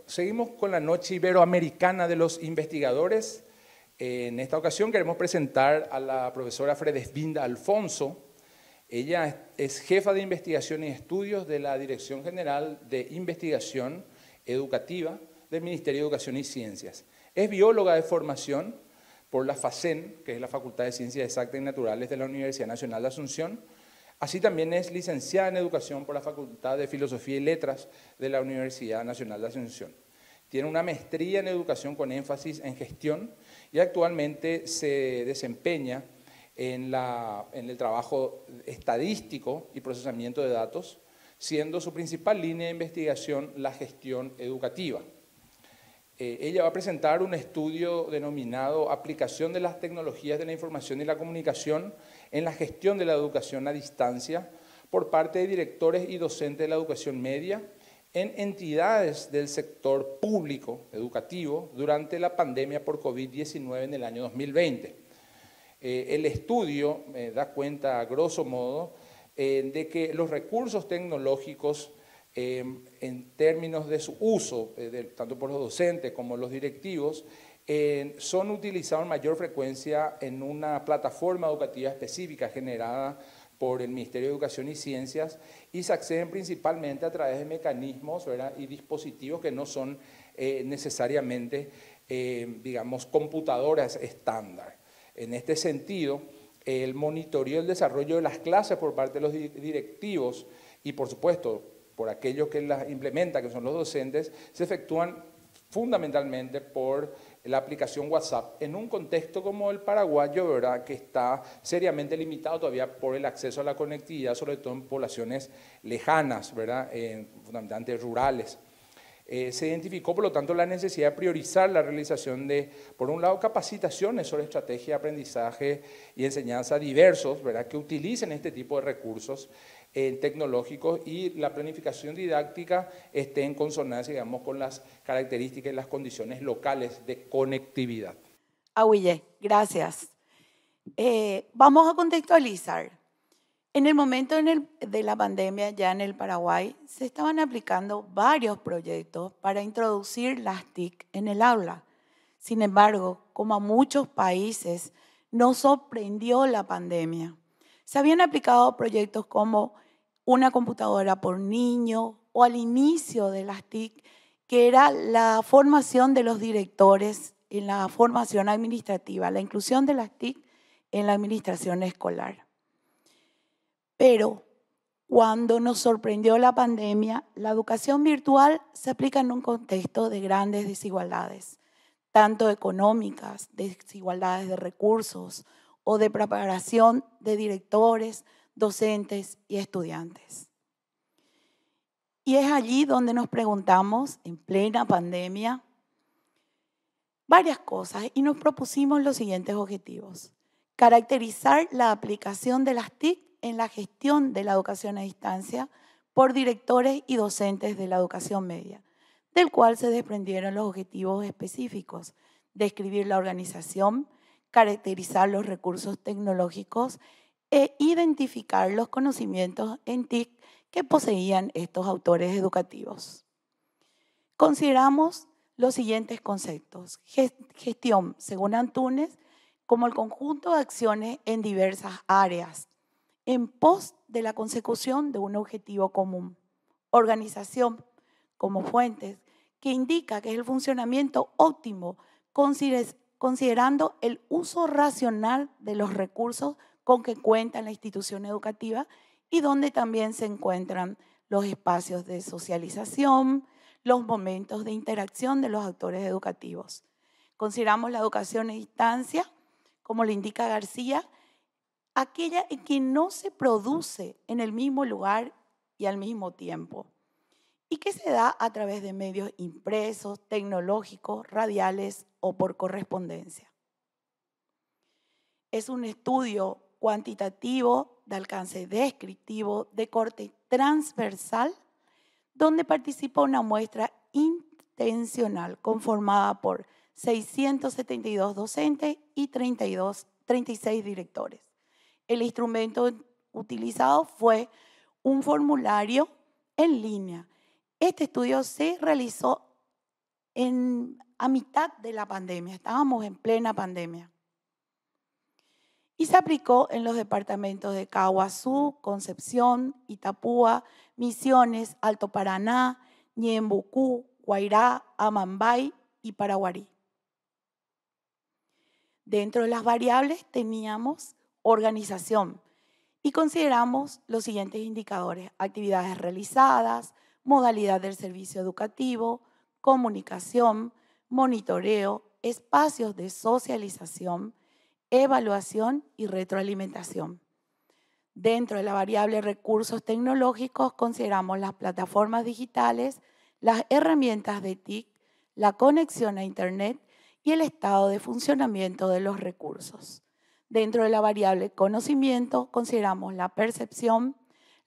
Seguimos con la Noche Iberoamericana de los Investigadores. En esta ocasión queremos presentar a la profesora Fredesvinda Alfonso. Ella es jefa de investigación y estudios de la Dirección General de Investigación Educativa del Ministerio de Educación y Ciencias. Es bióloga de formación por la FACEN, que es la Facultad de Ciencias Exactas y Naturales de la Universidad Nacional de Asunción. Así también es licenciada en Educación por la Facultad de Filosofía y Letras de la Universidad Nacional de Asunción. Tiene una maestría en Educación con énfasis en Gestión y actualmente se desempeña en el trabajo estadístico y procesamiento de datos, siendo su principal línea de investigación la gestión educativa. Ella va a presentar un estudio denominado Aplicación de las tecnologías de la información y la comunicación en la gestión de la educación a distancia por parte de directores y docentes de la educación media en entidades del sector público educativo durante la pandemia por COVID-19 en el año 2020. El estudio da cuenta, a grosso modo, de que los recursos tecnológicos en términos de su uso, tanto por los docentes como los directivos, son utilizados en mayor frecuencia en una plataforma educativa específica generada por el Ministerio de Educación y Ciencias y se acceden principalmente a través de mecanismos, ¿verdad?, y dispositivos que no son necesariamente, digamos, computadoras estándar. En este sentido, el monitoreo y el desarrollo de las clases por parte de los directivos y, por supuesto, por aquellos que las implementan, que son los docentes, se efectúan fundamentalmente por la aplicación WhatsApp en un contexto como el paraguayo, ¿verdad?, que está seriamente limitado todavía por el acceso a la conectividad, sobre todo en poblaciones lejanas, ¿verdad?, fundamentalmente rurales. Se identificó, por lo tanto, la necesidad de priorizar la realización de, por un lado, capacitaciones sobre estrategia de aprendizaje y enseñanza diversos, ¿verdad?, que utilicen este tipo de recursos tecnológicos y la planificación didáctica esté en consonancia, digamos, con las características y las condiciones locales de conectividad. Aguille, gracias. Vamos a contextualizar. En el momento de la pandemia, ya en el Paraguay, se estaban aplicando varios proyectos para introducir las TIC en el aula. Sin embargo, como a muchos países, nos sorprendió la pandemia. Se habían aplicado proyectos como una computadora por niño o al inicio de las TIC, que era la formación de los directores en la formación administrativa, la inclusión de las TIC en la administración escolar. Pero cuando nos sorprendió la pandemia, la educación virtual se aplica en un contexto de grandes desigualdades, tanto económicas, desigualdades de recursos o de preparación de directores, docentes y estudiantes. Y es allí donde nos preguntamos, en plena pandemia, varias cosas y nos propusimos los siguientes objetivos. Caracterizar la aplicación de las TIC en la gestión de la educación a distancia por directores y docentes de la educación media, del cual se desprendieron los objetivos específicos: describir la organización, caracterizar los recursos tecnológicos e identificar los conocimientos en TIC que poseían estos autores educativos. Consideramos los siguientes conceptos: gestión, según Antúnez, como el conjunto de acciones en diversas áreas, en pos de la consecución de un objetivo común. Organización, como fuentes, que indica que es el funcionamiento óptimo, considerando el uso racional de los recursos con que cuenta la institución educativa y donde también se encuentran los espacios de socialización, los momentos de interacción de los actores educativos. Consideramos la educación a distancia, como le indica García, aquella en que no se produce en el mismo lugar y al mismo tiempo, y que se da a través de medios impresos, tecnológicos, radiales o por correspondencia. Es un estudio cuantitativo de alcance descriptivo de corte transversal, donde participa una muestra intencional conformada por 672 docentes y 36 directores. El instrumento utilizado fue un formulario en línea. Este estudio se realizó a mitad de la pandemia, estábamos en plena pandemia. Y se aplicó en los departamentos de Caguazú, Concepción, Itapúa, Misiones, Alto Paraná, Ñembucú, Guairá, Amambay y Paraguarí. Dentro de las variables teníamos organización y consideramos los siguientes indicadores: actividades realizadas, modalidad del servicio educativo, comunicación, monitoreo, espacios de socialización, evaluación y retroalimentación. Dentro de la variable recursos tecnológicos consideramos las plataformas digitales, las herramientas de TIC, la conexión a Internet y el estado de funcionamiento de los recursos. Dentro de la variable conocimiento consideramos la percepción,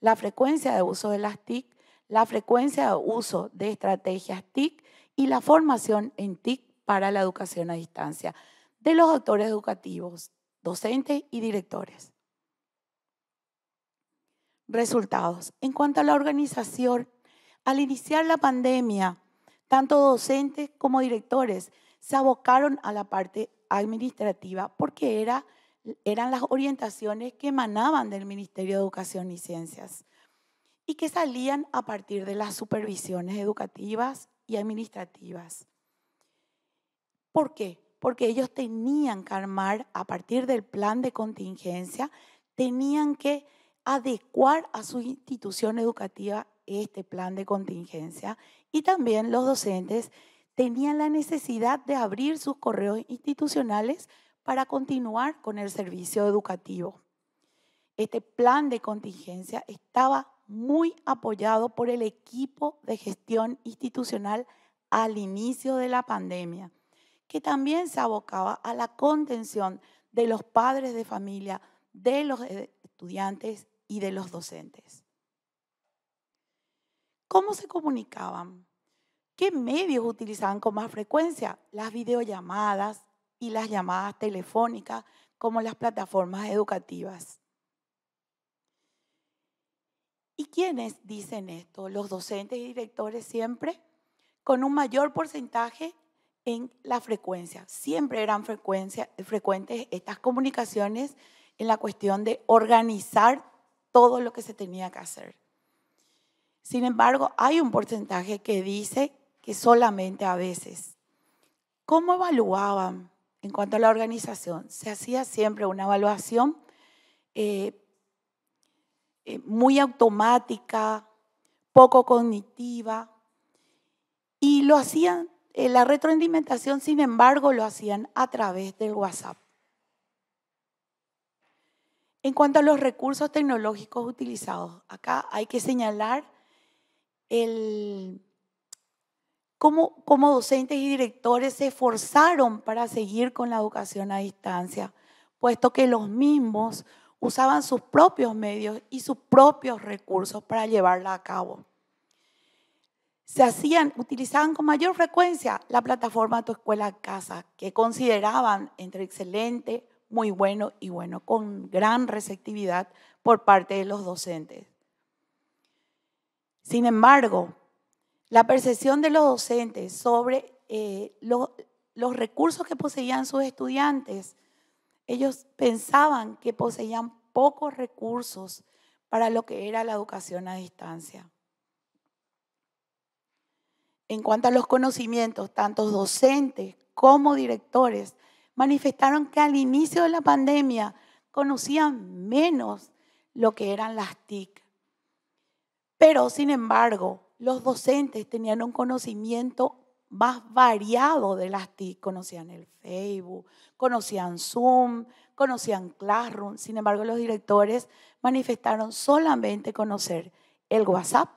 la frecuencia de uso de las TIC, la frecuencia de uso de estrategias TIC y la formación en TIC para la educación a distancia de los actores educativos, docentes y directores. Resultados. En cuanto a la organización, al iniciar la pandemia, tanto docentes como directores se abocaron a la parte administrativa porque eran las orientaciones que emanaban del Ministerio de Educación y Ciencias y que salían a partir de las supervisiones educativas y administrativas. ¿Por qué? Porque ellos tenían que armar, a partir del plan de contingencia, tenían que adecuar a su institución educativa este plan de contingencia, y también los docentes tenían la necesidad de abrir sus correos institucionales para continuar con el servicio educativo. Este plan de contingencia estaba muy apoyado por el equipo de gestión institucional al inicio de la pandemia, que también se abocaba a la contención de los padres de familia, de los estudiantes y de los docentes. ¿Cómo se comunicaban? ¿Qué medios utilizaban con más frecuencia? Las videollamadas y las llamadas telefónicas, como las plataformas educativas. ¿Y quiénes dicen esto? Los docentes y directores siempre con un mayor porcentaje en la frecuencia. Siempre eran frecuentes estas comunicaciones en la cuestión de organizar todo lo que se tenía que hacer. Sin embargo, hay un porcentaje que dice que solamente a veces. ¿Cómo evaluaban en cuanto a la organización? Se hacía siempre una evaluación muy automática, poco cognitiva, y lo hacían, la retroalimentación, sin embargo, lo hacían a través del WhatsApp. En cuanto a los recursos tecnológicos utilizados, acá hay que señalar cómo docentes y directores se esforzaron para seguir con la educación a distancia, puesto que los mismos usaban sus propios medios y sus propios recursos para llevarla a cabo. Utilizaban con mayor frecuencia la plataforma Tu Escuela Casa, que consideraban entre excelente, muy bueno y bueno, con gran receptividad por parte de los docentes. Sin embargo, la percepción de los docentes sobre los recursos que poseían sus estudiantes, ellos pensaban que poseían pocos recursos para lo que era la educación a distancia. En cuanto a los conocimientos, tanto docentes como directores manifestaron que al inicio de la pandemia conocían menos lo que eran las TIC. Pero, sin embargo, los docentes tenían un conocimiento más variado de las TIC. Conocían el Facebook, conocían Zoom, conocían Classroom. Sin embargo, los directores manifestaron solamente conocer el WhatsApp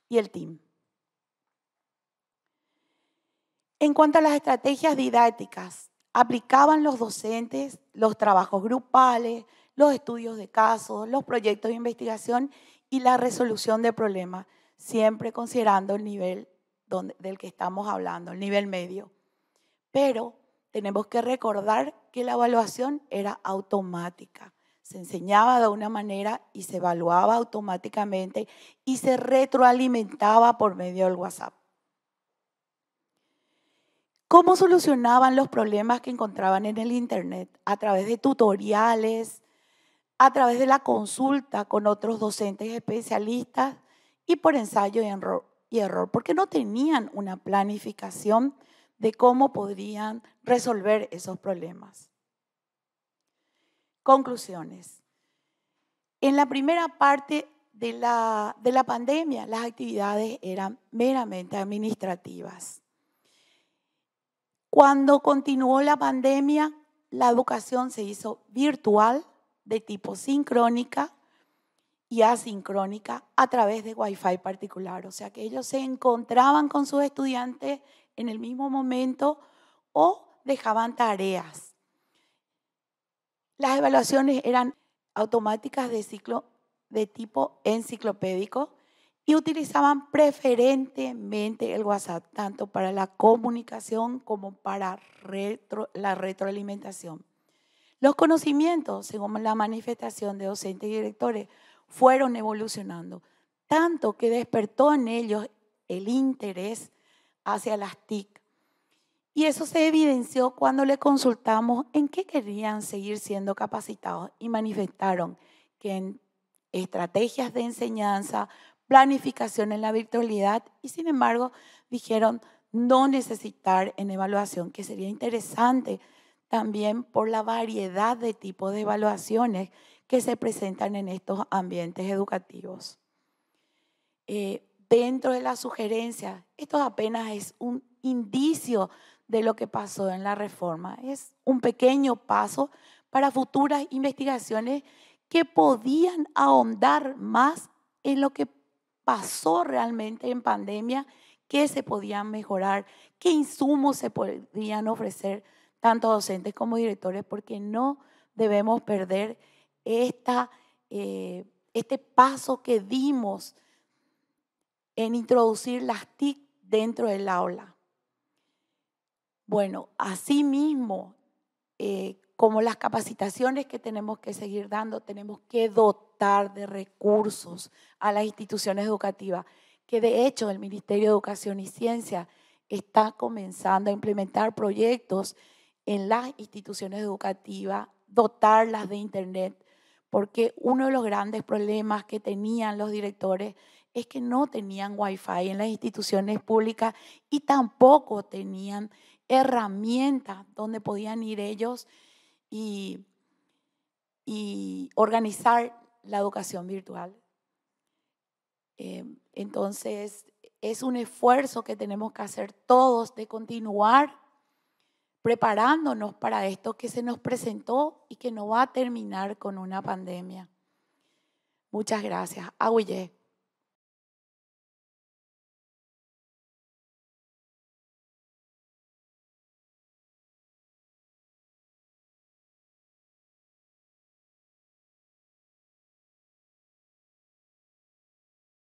y el Teams. En cuanto a las estrategias didácticas, aplicaban los docentes los trabajos grupales, los estudios de casos, los proyectos de investigación y la resolución de problemas, siempre considerando el nivel del que estamos hablando, el nivel medio. Pero tenemos que recordar que la evaluación era automática. Se enseñaba de una manera y se evaluaba automáticamente y se retroalimentaba por medio del WhatsApp. ¿Cómo solucionaban los problemas que encontraban en el Internet? A través de tutoriales, a través de la consulta con otros docentes especialistas y por ensayo y error, porque no tenían una planificación de cómo podrían resolver esos problemas. Conclusiones. En la primera parte de la pandemia, las actividades eran meramente administrativas. Cuando continuó la pandemia, la educación se hizo virtual, de tipo sincrónica y asincrónica a través de Wi-Fi particular. O sea que ellos se encontraban con sus estudiantes en el mismo momento o dejaban tareas. Las evaluaciones eran automáticas de tipo enciclopédico y utilizaban preferentemente el WhatsApp, tanto para la comunicación como para la retroalimentación. Los conocimientos, según la manifestación de docentes y directores, fueron evolucionando, tanto que despertó en ellos el interés hacia las TIC. Y eso se evidenció cuando le consultamos en qué querían seguir siendo capacitados y manifestaron que en estrategias de enseñanza, planificación en la virtualidad y sin embargo dijeron no necesitar en evaluación, que sería interesante también por la variedad de tipos de evaluaciones que se presentan en estos ambientes educativos. Dentro de las sugerencias, esto apenas es un indicio de lo que pasó en la reforma. Es un pequeño paso para futuras investigaciones que podían ahondar más en lo que pasó realmente en pandemia, qué se podían mejorar, qué insumos se podrían ofrecer tanto docentes como directores, porque no debemos perder este paso que dimos en introducir las TIC dentro del aula. Bueno, asimismo, como las capacitaciones que tenemos que seguir dando, tenemos que dotar de recursos a las instituciones educativas, que de hecho el Ministerio de Educación y Ciencia está comenzando a implementar proyectos en las instituciones educativas, dotarlas de Internet, porque uno de los grandes problemas que tenían los directores es que no tenían Wi-Fi en las instituciones públicas y tampoco tenían herramientas donde podían ir ellos y organizar la educación virtual. Entonces, es un esfuerzo que tenemos que hacer todos de continuar preparándonos para esto que se nos presentó y que no va a terminar con una pandemia. Muchas gracias. Agüillé.